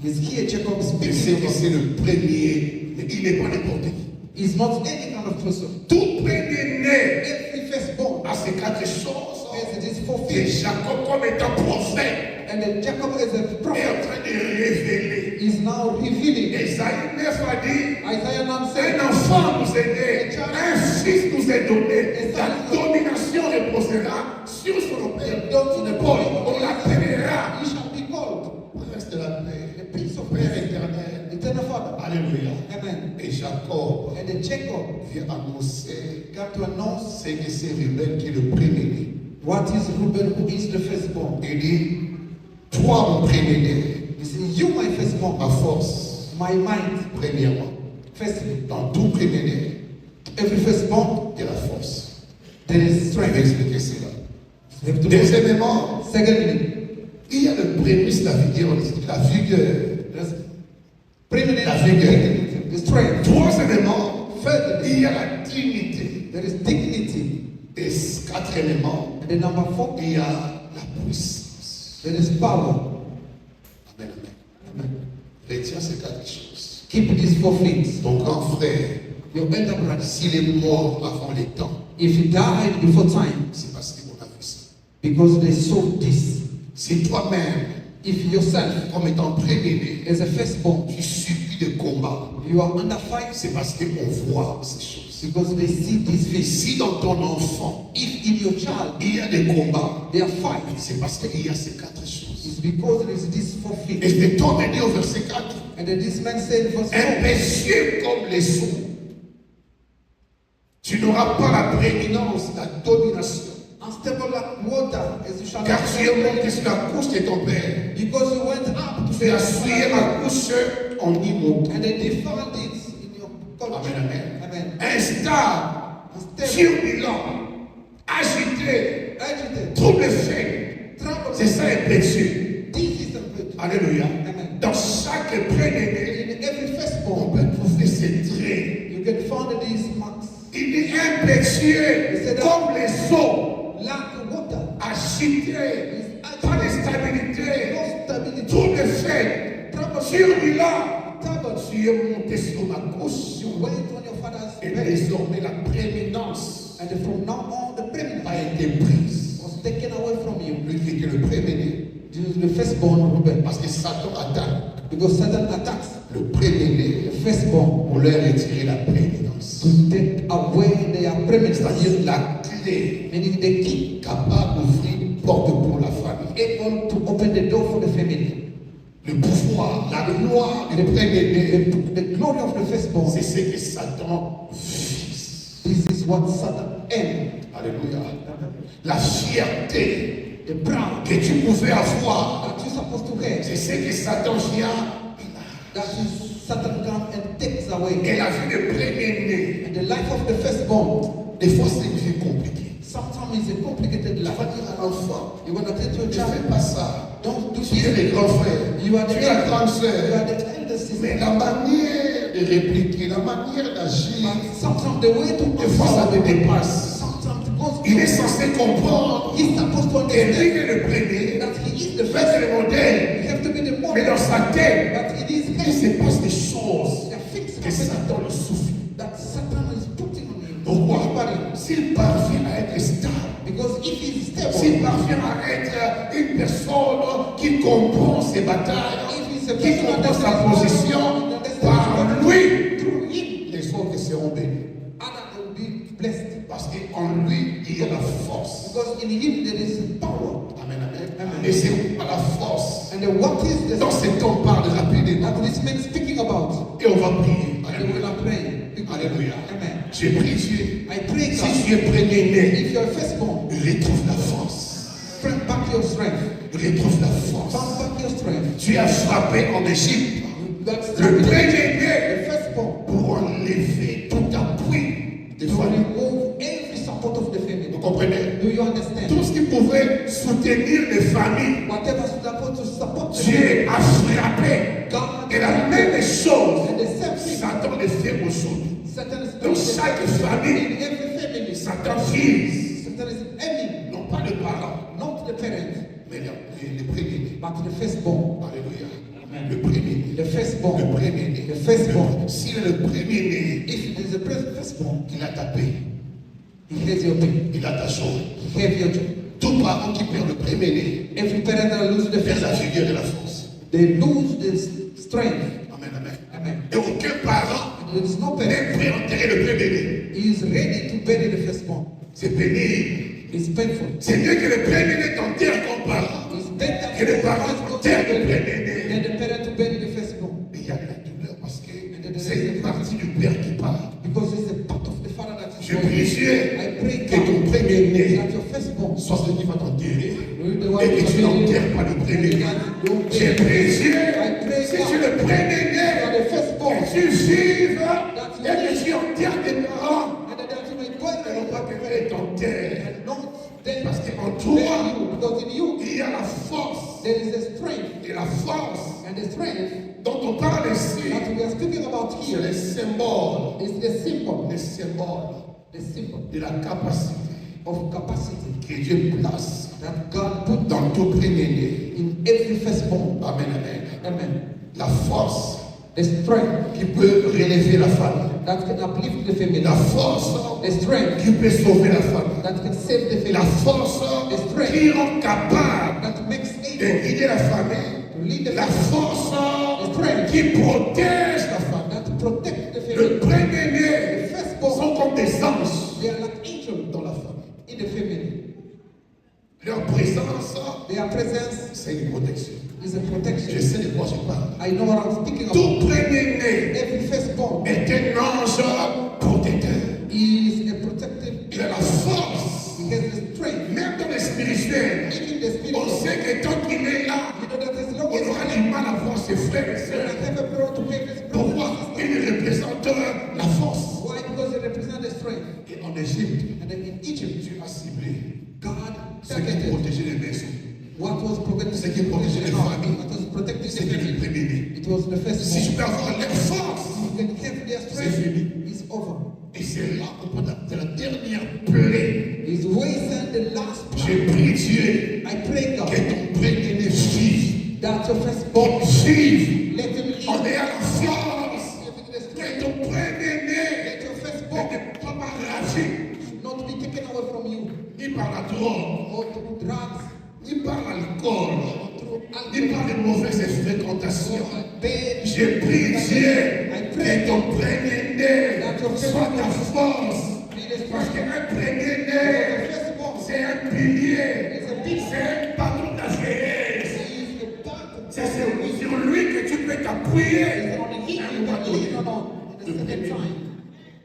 He's here, Jacob Il sait speaking que about. c'est le premier, mais il n'est pas n'importe qui. He's not any kind of person. Tout premier-né Every firstborn a ces quatre choses. has these four Et things. Jacob, comme étant prophète, And then Jacob as a est en prophet train de révéler. is now revealing. Esaïe 9 a dit, Isaiah 9 said, un enfant nous est né, un fils nous est donné, la domination reposera sur son père. Son épaule, on l'appellera he shall be called prince de la paix, the Prince of Père Peace, éternel. eternal Father. Alléluia. Amen. Et Jacob And then Jacob vient annoncer got to announce c'est que c'est Ruben qui est le premier-né. what is Reuben, who is the firstborn. Il dit, toi mon premier-né, He says, you, my firstborn, ma force, my mind, premièrement. firstly. Dans tout premier-né, Every firstborn, il y a la force. there is Je vais strength. expliquer cela. You have to Deuxièmement, Secondly, il y a le prémisse, la vigueur. La vigueur. there's preeminence, La vigueur. the strength. Troisièmement, Thirdly, il y a la dignité. there is dignity. Et quatrièmement, And then number 4, il y a la puissance. there is power. Amen, amen. Retiens ces quatre choses. Keep these four things. Ton grand frère, Your elder brother, s'il est mort avant les temps, if he died before time, c'est parce qu'on a vu ça. because they saw this. Si toi-même, If yourself, comme étant premier-né, as a firstborn, tu subis des combats, you are under fight c'est parce qu'on voit ces choses. because they see these Et things. si dans ton enfant, If in your child il y a des combats, they are fight, c'est parce qu'il y a ces quatre choses. it's because there is these four Et things. je t'en ai dit au verset 4, And then this man said, verse 4, impétueux comme les sons, tu n'auras pas la prééminence, la domination, unstable like water, as you shall car not tu es monté sur la couche de ton père. because you went up to Tu as souillé ma couche en immonde. and they defiled it in your culture. Amen, amen. Amen. Instable, Unstable, turbulent, agité, agitated, trouble fait. troubled. C'est ça impétueux. This is the truth. Alléluia. Amen. Dans chaque prénéné, In every on firstborn, peut trouver ces traits. you can find these marks. Il est impétueux comme les eaux, Like water, agité, pas de stabilité, no stability, trouble fait, turbulent. troubled. Tu es monté sur ma couche You wait on your father's et bed, désormais la prééminence and from now on, the preeminence a été prise. was taken away from you. Lui qui était le préméné, This is the firstborn Reuben, parce que Satan attaque because Satan attacks le préméné the firstborn pour leur retirer la prééminence. to take away their preeminence, C'est-à-dire la clé meaning the key, capable d'ouvrir une porte pour la famille. able to open the door for the family. Le pouvoir, la gloire du premier-né, The glory of the firstborn. c'est ce que Satan vise. This is what Satan aimed. Alléluia. La fierté The pride que tu pouvais avoir, that you're supposed to have. c'est ce que Satan vient. That is Satan comes and takes away. Et la vie de premier-né, And the life of the firstborn, des fois c'est une vie compliquée. sometimes it's a complicated Tu life. vas dire à l'enfant, You want to tell to a ne child, fais pas ça. don't do Tu es this. le grand frère, You are the tu es la elder. grande You sœur. are the elder sister. Mais la manière de répliquer, la manière d'agir, But sometimes the way to des fois ça te dépasse. sometimes goes Il est censé comprendre He's supposed to que lui understand est le premier, that he is the fait first. le modèle. You have to be the Mais dans model. sa tête, But it is il him. se passe des choses The things que Satan le souffle. that Satan is putting on him. Pourquoi? Whispering. S'il parvient à être stable, Because if he's s'il stable, parvient à être une personne qui comprend ses batailles, qui comprend sa position, par lui, through him, les autres seront bénis. others will be blessed. Parce qu'en lui, il y a la force. Because in him there is power. Amen, amen. Amen. Et c'est pas la force. And then what is the Dans ce temps, on parle rapidement. that this man speaking about? Et on va prier. And we Alléluia. will pray. Alléluia. Amen. J'ai prié Dieu. I pray Si God, tu es premier-né, if you're firstborn, retrouve la force. bring back your strength. Retrouve la force. Bounce back your strength. Tu as frappé en Égypte. That's Le the premier-né firstborn pour enlever tout appui de to famille. remove every support of the family. Vous comprenez? Do you understand? Tout ce qui pouvait soutenir les familles, Whatever supposed to support the Dieu a frappé. God Et la même chose, and the same thing. Satan le fait aujourd'hui. Satan is Dans chaque famille, in every family. Satan vise, Satan is aiming non pas les parents, not the parents, mais les premiers-nés. but the firstborn. Alléluia. Le premier-né. The Le firstborn. premier-né. The firstborn. S'il est le premier-né, If it is a firstborn, il a tapé, he has your pain. il a ta chose. He has your job. Tout parent qui perd le premier-né Every parent that loses the perd la firstborn, figure de la force. they lose the strength. Amen, amen. Amen. Et aucun parent There is no n'est parent. prêt à enterrer le premier-né. He is ready to bury the firstborn. C'est pénible. It's painful. C'est mieux que le premier-né t'enterre comme parent. It's better Que le for parent the t'enterre le firstborn premier-né. than the parent to bury the firstborn. Mais il y a de la douleur parce que c'est une partie du père qui parle. Because it's a part of the father that is Je prie Dieu I pray que ton God premier-né that your firstborn soit celui qui va t'enterrer the one et que who tu is n'enterres pas le premier-né. Je prie Dieu, si tu es le premier-né, the firstborn que tu vives et que tu enterres tes parents. and that you may Et dwell non pas que Dieu t'enterre. and not then Parce qu'en bury toi, you, because in you il y a la force. there is a strength, Et la force and the strength dont on parle ici, that we are speaking about c'est here le symbole, is the symbol de la capacité of capacity que Dieu place that God put dans tout premier-né. in every firstborn. Amen, amen. Amen. La force The strength qui peut relever la famille. that can uplift the family. La force The strength qui peut sauver la famille. that can save the La family. force qui rend capable That makes de able guider la famille. to lead the La family. force qui protège la famille. That protect the Le family. premier-né The firstborn, sont comme des anges they are like angels dans la famille. in the family. Leur présence, Their presence c'est une protection. is a Je protection. sais de quoi je parle. I know what I'm speaking about. Tout premier-né Every firstborn est un ange protecteur. is a protective. Il a la force. He has the strength. Même dans le spirituel, Even the spirit. on sait que tant qu'il est là, You know that as long on as aura du mal à voir ses frères et you sœurs. have a power to pay this Pourquoi? Il représente la force. Why? Because they represent the strength. Et en Égypte, And then in Egypt, Dieu a ciblé God ce qui targeted protégeait les maisons. what was protecting Ce qui protégeait les familles. what was protecting the C'était le family. premier-né. It was the Si je firstborn. peux avoir leur force, You can have their c'est fini. strength. It's over. Et c'est là qu'on peut c'est la dernière plaie. His ways and the last plan. J'ai prié Dieu I pray God que ton premier-né vive. that your firstborn Vive. let him live. On est à la force. Having the Que strength. ton premier-né Let your firstborn n'était pas arraché should not be taken away from you, ni par la drogue, or through drugs, ni par l'alcool, or through ni alcohol, par les mauvaises fréquentations. or bed. J'ai prié Dieu que ton premier-né soit ta force. Parce qu'un premier-né, c'est un pilier, c'est un patron d'Azéès. C'est celui sur t'appuyer. It's only him you can lean on the second time.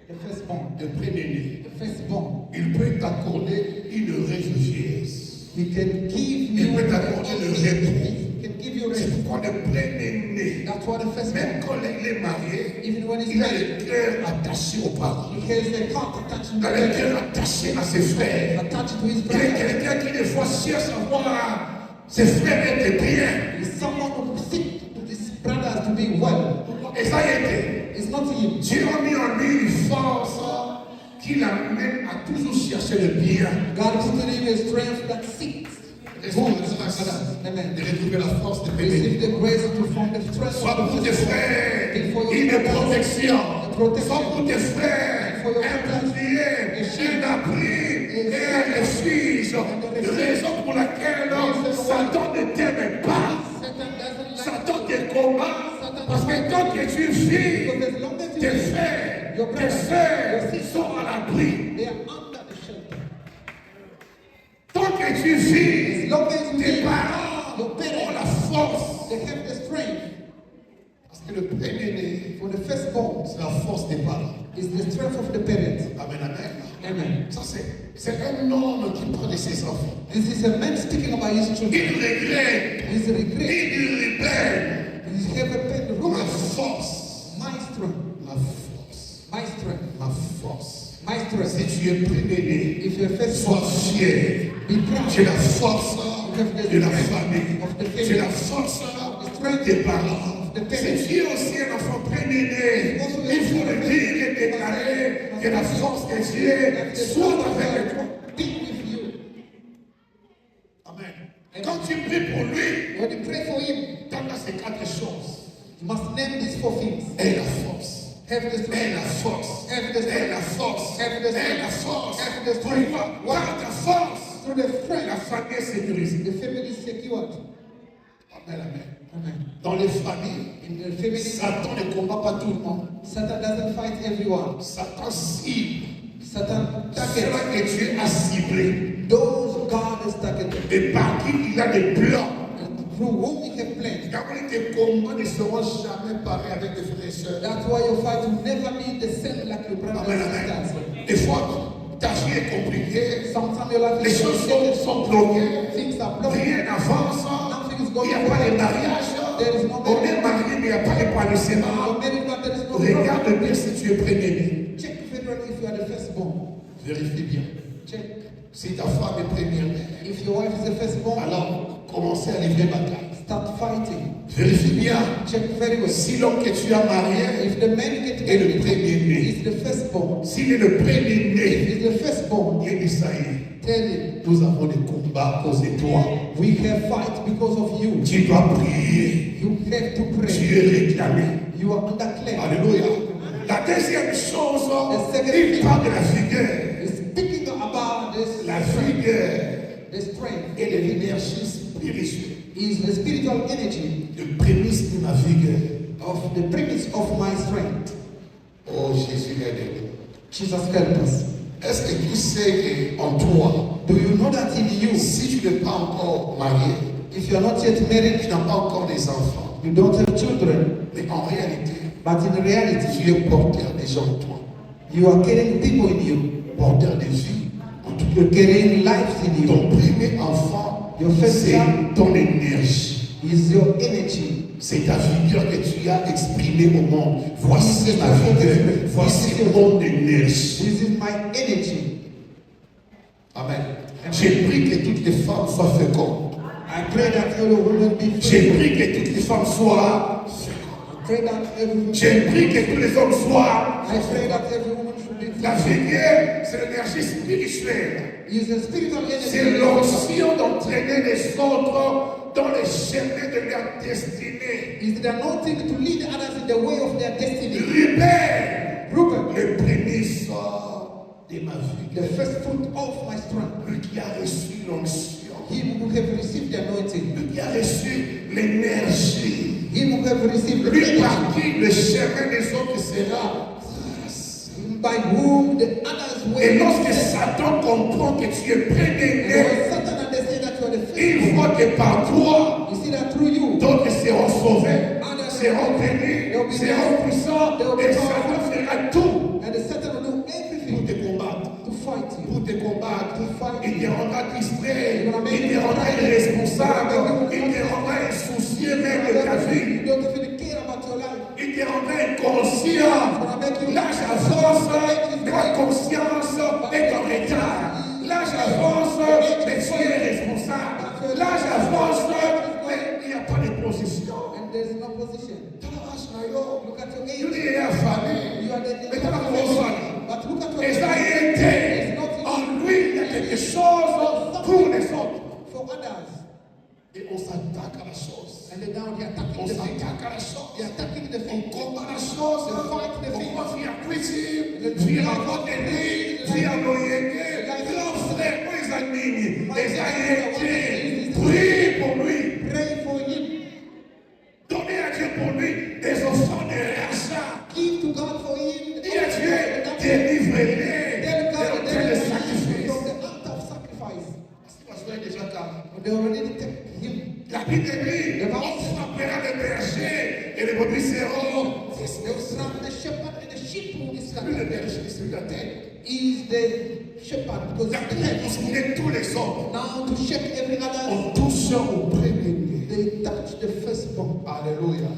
The firstborn. Le premier-né. The firstborn. Il peut t'accorder une réfugiée. He can give Il you peut t'accorder le repos. He can give you C'est rest. pourquoi le premier-né, That's why the même firstborn, quand il est marié, even when he's il a married, le cœur attaché aux parents. he has a heart attached to Il a le cœur attaché à ses frères. attached to his Il est brother. quelqu'un qui des fois cherche à voir ses frères être bien. He's someone who seeks to his brothers to be well. Et ça y était. It's not him. Dieu a mis en lui une force qui l'amène à toujours chercher le bien. God put in him a strength that seeks Restons good en for grâce others. Amen. de retrouver la force de Receive bénir. the grace to find the strength Soit of pour the tes firstborn. frères Before your une brothers, protection. a protection. Soit pour tes frères For your un brothers, bouclier, a shield, un abri et un refuge. Raison pour laquelle Satan ne t'aime pas. Satan doesn't like Satan te combat. Parce que tant que tu vis, because as long as you tes live, frères, your tes brothers, sœurs your sont à l'abri. they are under the shelter. Tant que tu vis, As long as you tes live, parents your ont parents, la force. they have the strength. Parce que le premier-né, For the firstborn c'est la force des parents. is the strength of the parents. Amen, amen. Amen. Ça, c'est un homme qui prend de ses enfants. This is a man speaking about his Il children. regrette, His regret. il rebelle. He have a pain. Ma Look at force, my strength. ma force, My strength. ma force. My strength. Si tu es premier-né, If you're sois firstborn, fier. be proud. Tu es la force de la famille. Of the Tu es family. la force des parents. Si tu es aussi un enfant premier-né, il faut le dire et déclarer que la force de Dieu soit avec toi. Be with you. Amen. Quand tu pries pour lui, When you pray for him, t'as ces quatre choses. you must name these four things. Aie la force. Have the Aie strength. la force. Have the Aie strength. la force. Have the Aie strength. la force. Have the strength. Pourquoi? Par ta force, Through the la strength, famille est sécurisée. the family is secured. Amen, amen. Amen. Dans les familles, In the family, Satan ne combat pas tout le monde. Satan doesn't fight everyone. Satan cible Satan targets ceux que Dieu a ciblés those God has targeted et par qui il a des plans. and through whom He can plan. Car tes combats ne seront jamais pareils avec tes frères et sœurs. That's why your fight will never be the same like your brothers Amen, and amen. sisters. Des fois, ta vie est compliquée. Sometimes your life Les is choses complicated. sont bloquées. Things are blocked. Rien n'avance. Nothing is Il going n'y a pas de well. mariage. There is no On est marriage. marié, mais il n'y a pas You're d'épanouissement. married, but there is no problem. Regarde bien si tu es premier-né. Check federally if you are the firstborn. Vérifie bien. Check. Si ta femme est première-né, If your wife is the firstborn, alors commencez à livrer bataille. start fighting. Vérifie bien. Check very well. Si l'homme que tu as marié If the man get est le married, premier-né, is the firstborn. s'il est le If premier-né, he's the firstborn, Dieu dit ça y est. tell him, Nous avons des combats à cause de toi. we have fight because of you. Tu dois prier. You have to pray. Tu es réclamé. You are under claim. Alléluia. La deuxième chose, The second il thing. parle de la vigueur. He's speaking about this La vigueur the strength. et de l'énergie spirituelle. Is the spiritual energy Le prémisse de ma vigueur. of the premise of my strength. Oh Jésus, aide-nous. Jesus help us. Est-ce que tu sais qu'en toi, Do you know that in you, si tu n'es pas encore marié, if you are not yet married, tu n'as pas encore des enfants, you don't have children, mais en réalité, but in reality, tu es porteur des gens en toi, you are carrying people in you. porteur de vie en tout You're carrying lives in you. Ton premier enfant, Your first c'est child ton énergie. is your energy. C'est ta vigueur que tu as exprimée au monde. Voici ma vigueur. Voici mon énergie. This is my energy. Amen. J'ai pris que toutes les femmes soient fécondes. I pray that every woman be J'ai free. pris que toutes les femmes soient fécondes. I pray that every J'ai pris que tous les hommes soient I pray féconds. that every woman should be La free. vigueur, c'est l'énergie spirituelle. Is a spiritual C'est energy. l'onction d'entraîner les autres dans les chemins de leur destinée. Is the anointing to lead others in the way of their destiny. Rubén, Reuben, le prémisse de ma the vigueur. first fruit of my strength. Lui qui a reçu l'onction. Him who have received the anointing. Lui qui a reçu l'énergie. Him who have received the Lui par energy. qui le chemin des autres sera tracé. By whom the others Et will. lorsque Satan comprend que tu es And premier-né, when Satan understands that you are the il first, voit que par toi, you see that through you, d'autres seront sauvés. others seront bénis, seront puissants, et Satan fera tout And the Satan will do pour everything te combattre. to fight you. Pour te combattre, fight il te rendra distrait, you. il te rendra irresponsable, il te rendra insoucieux même de ta vie, You don't even care about your life. il te rendra inconscient. L'âge avance, ta conscience est en retard. L'âge avance, mais soyez responsable. L'âge avance, mais il n'y a pas de position. And there's no position. Look at your Tu age. es affamé, You are mais the tu as commencé. But look at your Et ça age. y était. En lui, il y a quelque chose pour les autres. For others. Et on s'attaque à la chose. And then now they are attacking On the thing. s'attaque à la chose. They are attacking the On thing. combat la chose. They fight the On thing. va faire cuisine. Puis on va t'aider. Puis on va aider. Grand frère, mes amis. Et ça y était. Prie pour lui. Pray for him. Donnez à Dieu pour lui des offrandes de rachat. Give to God for him. Dis à Dieu, délivrez-les Tell God de le sacrifice. from the act of sacrifice. Parce qu'il est déjà calme. They already take him. La Bible dit, on frappera le berger et les brebis seront. They will slap the shepherd and the sheep will be Lui, le scattered. berger, c'est la tête. He is the shepherd because La he's the Bible head. dit tous les hommes. Now to shake every other, On touche au premier-né. they touch the firstborn. Alléluia.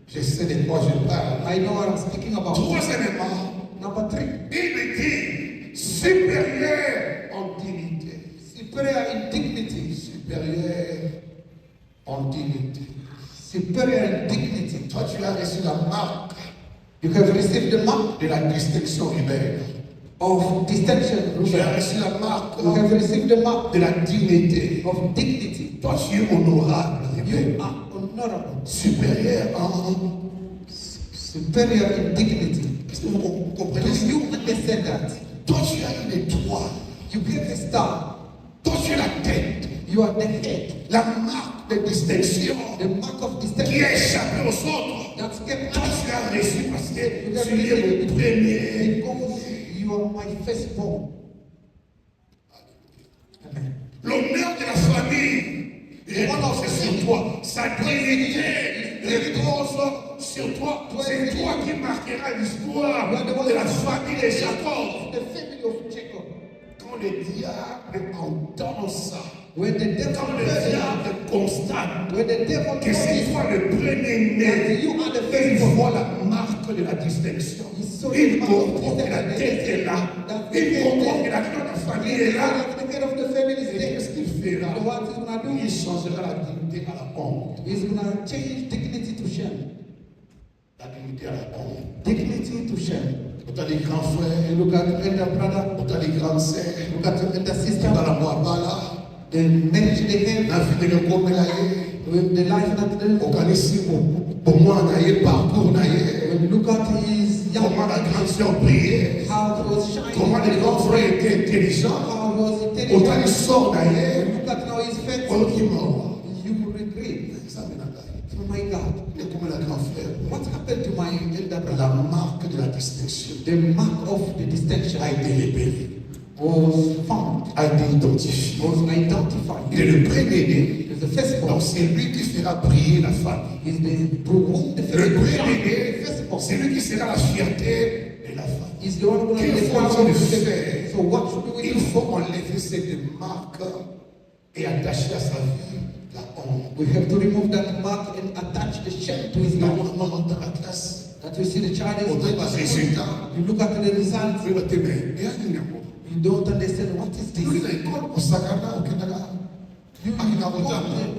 Je sais de quoi je parle. I know what I'm speaking about. Troisièmement, Number 3. il me dit supérieur en dignité. Superior in dignity. Supérieur en dignité. Superior in dignity. Toi, tu as reçu la marque You have received the mark de la distinction humaine. of distinction. Tu as reçu la marque You have received the mark de la dignité. of dignity. Toi, tu es honorable. You are honorable. Supérieur en. Superior in dignity. Est-ce que vous comprenez Do ça? you understand that? Toi, tu as une étoile. You have a star. Toi, tu es la tête. You are the head. La marque de distinction The mark of qui distinction. est échappée aux autres. That's kept Toi, us. tu as reçu parce que tu es le premier. Because you are my firstborn. Amen. L'honneur de la famille repose sur toi. Sa dignité repose sur toi. C'est toi qui marqueras l'histoire de la famille de Jacob. The family of Jacob. Quand le diable entend ça, When the devil quand le heard diable constate when the devil que c'est noticed toi le premier-né, that you are the il firstborn, voit la marque de la distinction. he saw Il the mark comprend of que la tête est là. that Il comprend que la grande famille est là. the head of the family is Et there. qu'est-ce qu'il fera? And what he's gonna do? Il changera la dignité à la honte. He's gonna change dignity to shame. La dignité à la honte. Dignity to shame. Quand tu as des grands frères, You look at your elder brother, quand tu as des grandes sœurs, look at your elder sister, dans la Moabala, the marriage they have, la vie de l'homme là, with the life that they live. organisé pour moi, parcours d'ailleurs. When you look at his young Comment la grande sœur priait, how he was shining, comment les grands frères étaient intelligents, how he was autant ils intelligent. sortent d'ailleurs, Look at now his face. oh qui mort. You will regret. Ça me l'a dit. Oh my God, Et comment la grande frère, what happened to my elder la brother? marque de la distinction The mark of the distinction a été révélée, was found, a été identifiée. was identified. Il est le premier-né, It's the firstborn. donc c'est lui qui fera briller la famille. Is the womb, the Le firstborn. premier-né, Firstborn. c'est lui qui sera la fierté de la famille. Is the one who will be Qu'il the faut crown of the faire. family. So what should we Il do? faut enlever cette marque et attacher à sa vie la honte. We have to remove that mark and attach the shame to his life. Normalement, dans la classe, That you see the child is on going donne to les school. résultats. You look at the results. Oui, mais il y a une erreur. You don't understand what is Oui, this. l'école, au Sagana, au Canada. You Ah, il a go autant. and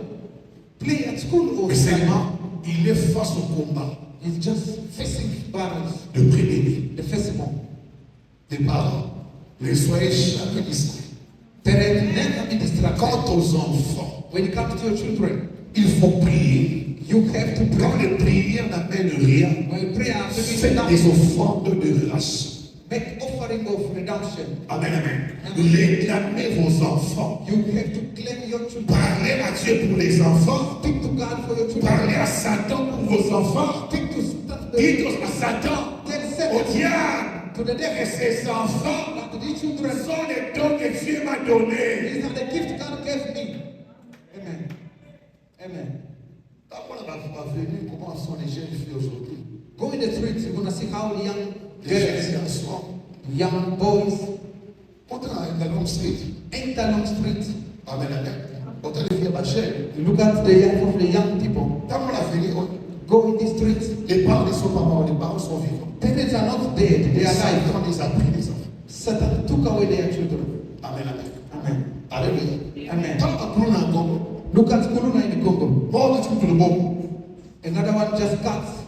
play at school or Mais seulement, il est face au combat. It's just facing battles. Le premier-né. The firstborn. Les parents, ne soyez jamais distraits. Parents never be distracted. Quant aux enfants, When it comes to your children, il faut prier. you have to Quand pray. les prières n'amènent rien, When you pray, faites des offrandes de rachat. make offering of redemption. Amen, amen. Réclamez vos enfants. You have to claim your children. Parlez à Dieu pour les enfants. Speak to God for your children. Parlez à Satan pour vos enfants. Speak to Satan. Dites à Satan, Tell au Satan diable, to the que devil ces enfants that these children, sont les dons que Dieu m'a donnés. these are the gifts God gave me. Amen. Amen. Avant la venue, comment sont les jeunes filles aujourd'hui? Go in the streets, you're going to see how the young Les jeunes girls, garçons. young boys, On a la longue street. enter along streets. Amen, amen. On a les filles à chaîne. You look at the life of the young people. Quand on a fini, Go in the streets. les parents ne sont pas morts, les parents sont vivants. Parents are not dead, they are alive. Satan les a pris les enfants. Satan took away their children. Amen, amen. Amen. Alléluia. Amen. Quand on a un Congo, Look at Kuluna in the Congo. bon, tu peux le bon. Another one just cuts.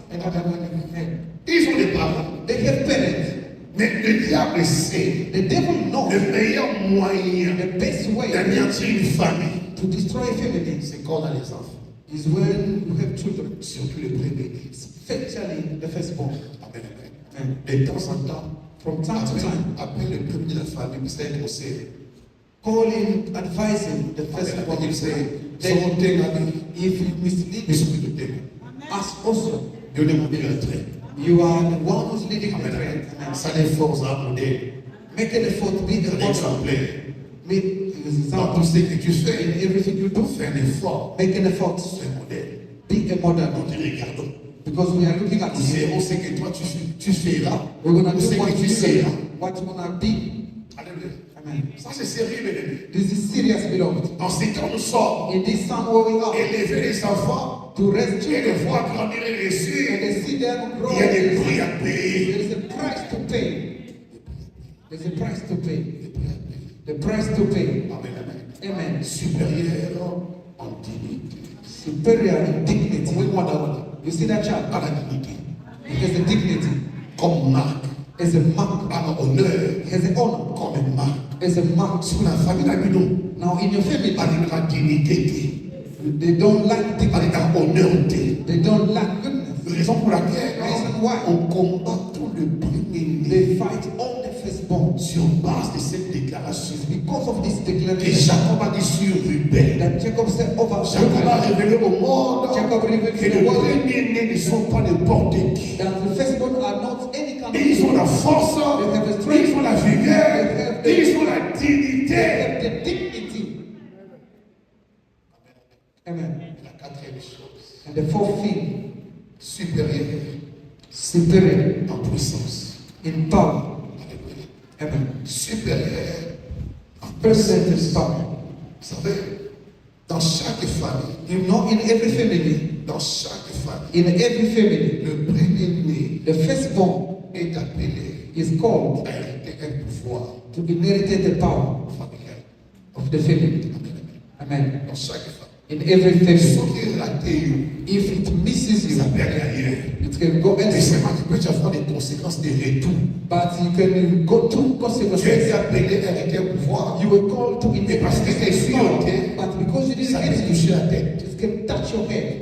Ils ont des parents. They have parents. Mais le diable sait The devil knows le meilleur moyen the best way d'anéantir une famille, to destroy a family c'est quand on a les enfants. is when you have children, Surtout les premiers. especially the firstborn. Amen, Amen. amen. De temps en temps, From time to time, après le premier de la famille, vous savez conseiller. calling, advising the firstborn. Il sait, Then, son thème, if you mislead mais us surtout le thème. also, Donnez-moi bien le trait. you are the one who's leading the Amen, train. amen. Ça les force à modèle. Make an effort to be Un the model. exemplaire. Make Dans tout example ce que tu fais, in everything you do. fais un effort. Make an effort. C'est un modèle. Be a model. Nous te regardons. Because we are looking at Nous you. verrons ce que toi tu fais là. We're going to Nous do ce what que tu you sais say, là. what you're going to be. Alléluia. Amen. Ça c'est sérieux, mes amis. This is serious, beloved. En ces temps, nous sommes In this time where we are, élever les enfants to raise et les children voir grandir et and réussir. they see them grow, Il y a des there prix à payer. is a price to pay. There's a price to pay. Des prix à payer. The price to pay. Amen, amen. Amen. Supérieur en dignité. Superior in dignity. Envoyez-moi d'abord You see that child? à la dignité. It has a dignity. Comme marque, It's a mark. à l'honneur, It has an honor. comme une marque. It's a mark. Sur la famille d'Abidon, Now in your family, avec la dignité, they don't like avec dignity. la honnêteté. They don't like goodness. Raison pour laquelle Reason why on combat tout le premier-né they fight all the firstborn. sur base de cette déclaration. Because of this Et declaration Jacob a dit sur Ruben. that Jacob said over Jacob a révélé au monde Jacob revealed que to the les world premiers-nés ne sont pas n'importe qui. that the firstborn are not any kind of Ils ont la force, They have the strength. ils ont la vigueur, ils ont la They dignité. have the dignity. Amen. La quatrième chose, And the fourth thing, supérieure superior en puissance. in power. Amen. Supérieure en President puissance. in power. Vous savez, dans chaque famille, You know, in every family, dans chaque famille, in every family, le premier-né the firstborn est appelé is called à hériter un pouvoir to inherit the power familial. of the family. Amen. Amen. Dans chaque famille. In every family. Ce qui est raté, If it misses you, ça peut aller ailleurs. it can go Mais elsewhere. seulement tu peux avoir des conséquences de retour. But you can go through Tu es consequences. appelé à hériter un pouvoir. You were called to Mais parce que inherit c'est the power, sûr, but because you ça didn't peut get toucher it, la tête. it can touch your head.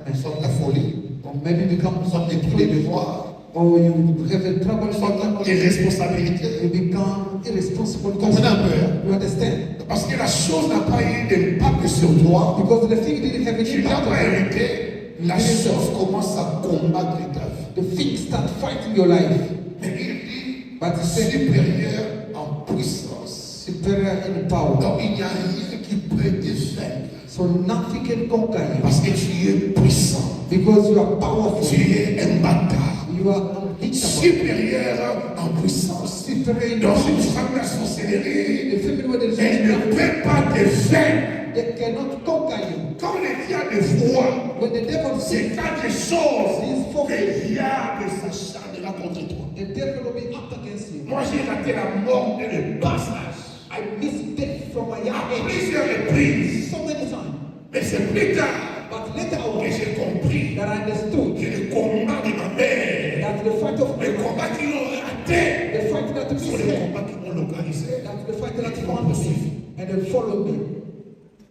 Une sorte de folie, Or maybe become une sorte de tous les devoirs, or you have a trouble une sorte something. d'irresponsabilité. You become irresponsible. Comprenez un peu, hein? You understand? Parce que la chose n'a pas eu d'impact sur toi. Because the thing didn't have an Tu n'as impact pas on you. hérité. La chose commence à combattre ta vie. The thing start fighting your life. Mais il dit But he said supérieur en puissance. superior in power. Donc il n'y a rien qui peut te vaincre. So nothing can conquer you. Parce que tu es puissant. Because you are powerful. Tu es imbattable. You are unbeatable. Supérieur en puissance. Superior in Dans power. une famille à sorcellerie, The family where there is elle ne no peut pas te vaincre. they cannot conquer you. Quand les diables voient When the devil ces sees, quatre choses, these four les diables s'acharnera contre toi. the devil will be up against you. Moi, j'ai raté la mort et le passage I missed death from my young à age plusieurs reprises. so many times. Mais c'est plus tard But later que on, j'ai compris that I understood que le combat de ma mère, that the fight of le combat qu'ils ont raté, the fight that sont missed les me, combats qui m'ont localisé. that's the fight that found me and then followed me.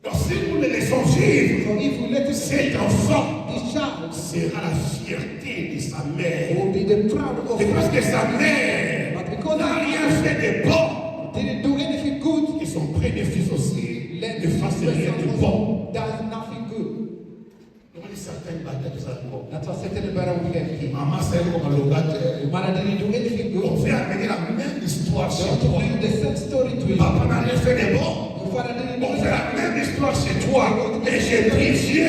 Donc si nous le laissons vivre, So if you let it see, cet enfant this child sera la fierté de sa mère. will be the proud of C'est parce que him. sa mère But because n'a he rien fait de bon, didn't do anything good, et son premier fils aussi let ne fasse rien de bon. does nothing good. On a certaines batailles que ça nous That's why Satan better we have here. maman, c'est comme un locataire. Your mother didn't do anything On good. fait amener la même histoire They chez want to toi. bring the same story to you. Papa n'a rien fait de bon. Your father didn't do On fait anything. la même histoire chez toi. Et j'ai prié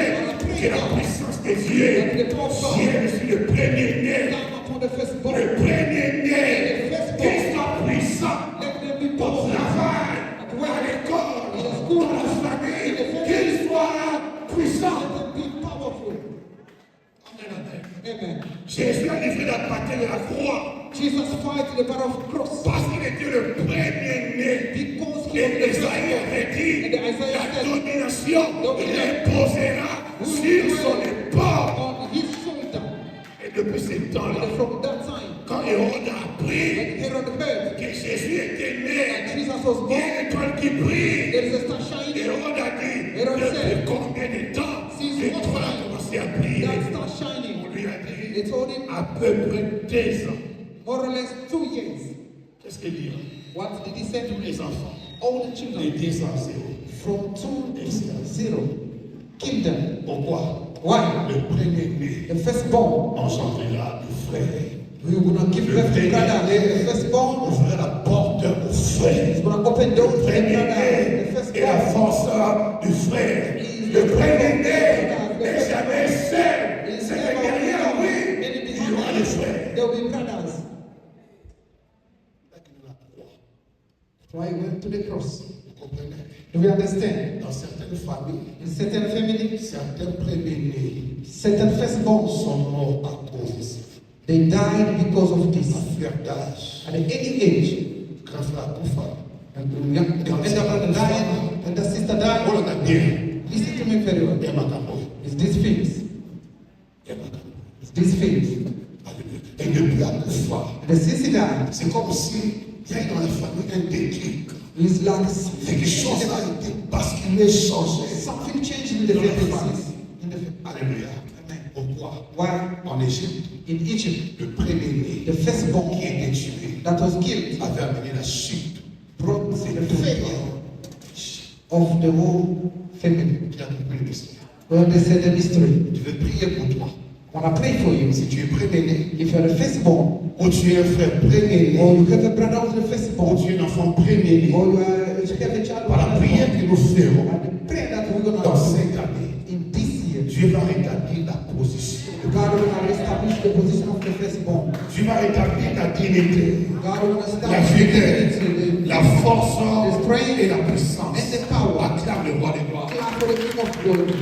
que J'ai la puissance des dieux. Je suis le premier-né. Le premier-né. Qu'il soit puissant au travail, à l'école, dans la famille. Qu'il soit puissant. Amen. Jésus a livré la bataille de la croix. Jesus fight the battle of the cross. Parce qu'il était le premier-né. Because he Et was the Esaïe avait dit, And Isaiah la said, domination reposera sur son épaule. on his shoulder. Et depuis ce temps-là, And from that time, quand Hérode a appris when Herod heard que Jésus était né, that Jesus was il y born, a une étoile qui brille. there is a star shining. Hérode a dit, Hérode depuis said, combien de temps since what l'étoile a time commencé à briller? that star On shining, lui a dit, they told him à peu près 2 ans. more or less 2 years. Qu'est-ce qu'il dit? What did he say to Tous les enfants, all the de children? 10 ans, c'est From 2 to 0. Kill them. pourquoi? Why? Le premier-né The firstborn. engendrera le frère. We will not give birth to brother. The firstborn Ouvrira la porte au frère. is going to open doors to the brother. Premier-né The et la firstborn. force du frère. Le premier-né n'est jamais seul. C'est que derrière lui, il y aura le frère. There will be brothers. Why he went to the cross? Vous comprenez? Do we understand? Dans certaines familles, In certain families, certains premiers-nés certain firstborns, sont morts à cause they died because of this. d'affaires d'âge. At an early age, Grand frère Koufa, and the elder brother died, and the sister died. on a bien. Listen to me very well. Et Makambo. It's these things. Et Makambo. It's these things. Et depuis la Koufa, And the sister died. c'est comme si il y a dans la famille un déclic. It's like Quelque chose a été basculé, changé. something changed in the families. In the family. Alléluia. Amen. Pourquoi? Why? En Égypte, In Egypt, le premier-né the firstborn qui était tué that was killed avait amené la chute. brought the C'est failure of the whole family. Tu as compris le mystère. Well, they said the mystery. Je vais prier pour toi. When I pray for you, Si tu es premier-né, if you're the firstborn, ou tu es un frère premier-né, or you have a brother who's the ou firstborn, tu es un enfant premier-né, or you have a child par la prière que nous ferons and the prayer that we're going dans to cette année, in this year, Dieu va rétablir la position. God will establish the position of the firstborn. Dieu va rétablir la dignité, God will la establish vigueur, the la force the strength et la puissance. and the power. Acclame le roi des gloires. Clap for the King of Glory.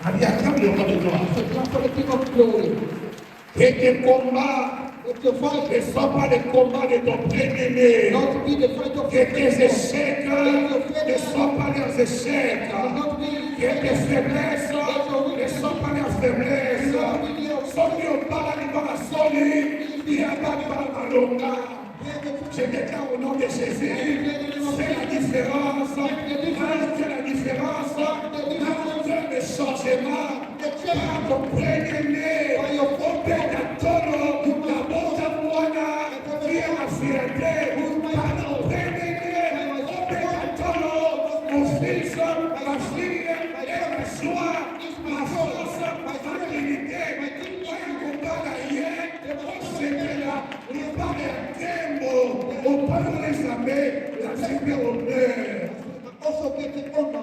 Allez, acclame le roi des gloires. Clap for the King of Glory. Et tes combats Let your fight ne sont pas les combats de ton premier-né. not be the fight of Que your tes firstborn. échecs ne sont pas leurs échecs. Not be Que tes faiblesses ne sont pas leurs faiblesses. Soki obala libala soli, yaba libala malonga. Je déclare au nom de Jésus, fais la différence. Fais la différence. Fais le changement. Par ton premier-né, au père d'Antolo, la bonne Moana, qui est la fierté. Par ton premier-né, au père d'Antolo, mon fils, ma fille, et ma joie, ma force, ma dignité. also getting on